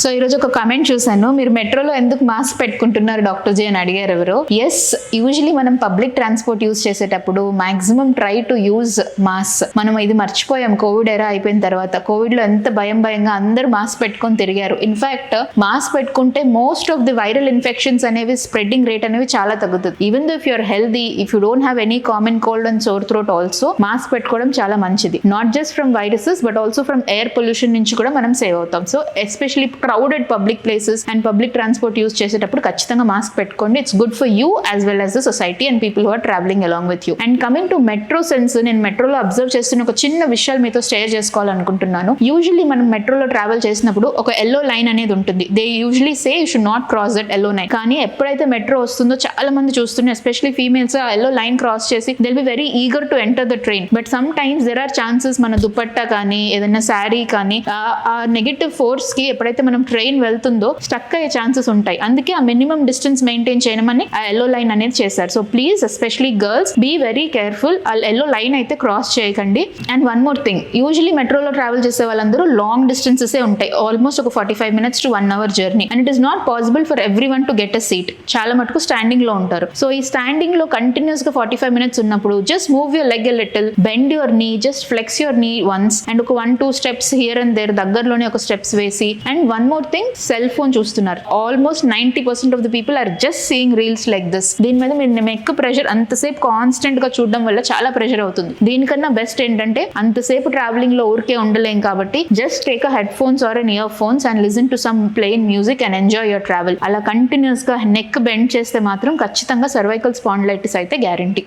So ఈరోజు ఒక comment చూసాను, మీరు మెట్రోలో ఎందుకు మాస్క్ పెట్టుకుంటున్నారు డాక్టర్ జీ అని అడిగారు ఎవరు. ఎస్, యూజువలీ మనం పబ్లిక్ ట్రాన్స్పోర్ట్ యూజ్ చేసేటప్పుడు maximum try to use mask. మనం ఇది మర్చిపోయాం కోవిడ్ ఎరా అయిపోయిన తర్వాత. కోవిడ్ లో ఎంత భయంగా అందరూ మాస్క్ పెట్టుకొని తిరిగారు. ఇన్ఫాక్ట్ మాస్క్ పెట్టుకుంటే most of the viral infections అనేవి స్ప్రెడ్డింగ్ రేట్ అనేవి చాలా తగ్గుతుంది. Even though if you are healthy, if you don't have any common cold and sore throat also, mask పెట్టుకోవడం చాలా మంచిది. Not just from viruses but also from air pollution నుంచి కూడా మనం సేవ్ అవుతాం. So especially crowded public places and public transport use చేసేటప్పుడు ఖచ్చితంగా mask పెట్టుకోండి. It's good for you as well as the society and people who are travelling along with you. And coming to metro sense, నేను మెట్రోలో observe చేస్తున్న ఒక చిన్న విషయాలు మీతో షేర్ చేసుకోవాలనుకుంటున్నాను. యూజువల్లీ మనం మెట్రోలో ట్రావెల్ చేసినప్పుడు ఒక ఎల్లో లైన్ అనేది ఉంటుంది. They usually say you should not cross that yellow line. కానీ ఎప్పుడైతే మెట్రో వస్తుందో చాలా మంది చూస్తున్నారు, ఎస్పెషలీ ఫీమేల్స్, ఆ ఎల్లో లైన్ క్రాస్ చేసి they will be very eager to enter the train. But sometimes there are chances మన దుపట్టా కానీ ఏదైనా శారీ కానీ ఆ నెగటివ్ ఫోర్స్ కి ఎప్పుడైతే మనం ట్రైన్ వెళ్తుందో స్టక్ అయ్యే ఛాన్సెస్ ఉంటాయి. అందుకే ఆ మినిమం డిస్టెన్స్ మెయింటైన్ చేయమని ఆ ఎల్లో లైన్ అనేది చేశారు. So please especially girls be very careful. ఆ ఎల్లో లైన్ అయితే క్రాస్ చేయకండి. And one more thing, usually మెట్రోలో ట్రావెల్ చేసే వాళ్ళందరూ లాంగ్ డిస్టెన్సెస్ ఉంటాయి, ఆల్మోస్ట్ ఒక 45 minutes to 1 hour journey. And it is not possible for every one to get a seat. చాలా మటుకు స్టాండింగ్ లో ఉంటారు. సో ఈ స్టాండింగ్ లో కంటిన్యూస్ గా 45 minutes ఉన్నప్పుడు just move your leg a little, bend your నీ, జస్ట్ ఫ్లెక్స్ యువర్ నీ వన్స్, అండ్ ఒక 1-2 steps హియర్ అండ్ దేర్, దగ్గరలోనే ఒక స్టెప్స్ వేసి. And one more thing, cell phone చూస్తున్నారు. Almost 90% of the people are just seeing reels like this. దీని మీద మీరు నెక్ ప్రెషర్ అంతసేపు కాన్స్టెంట్ గా చూడడం వల్ల చాలా ప్రెషర్ అవుతుంది. దీనికన్నా బెస్ట్ ఏంటంటే, అంతసేపు ట్రావెలింగ్ లో ఊరికే ఉండలేం కాబట్టి just take a headphones or in earphones and listen to some plain music and enjoy your travel. అలా కంటిన్యూస్ గా నెక్ బెండ్ చేస్తే మాత్రం ఖచ్చితంగా సర్వైకల్ స్పాండిలైటిస్ అయితే గ్యారంటీ.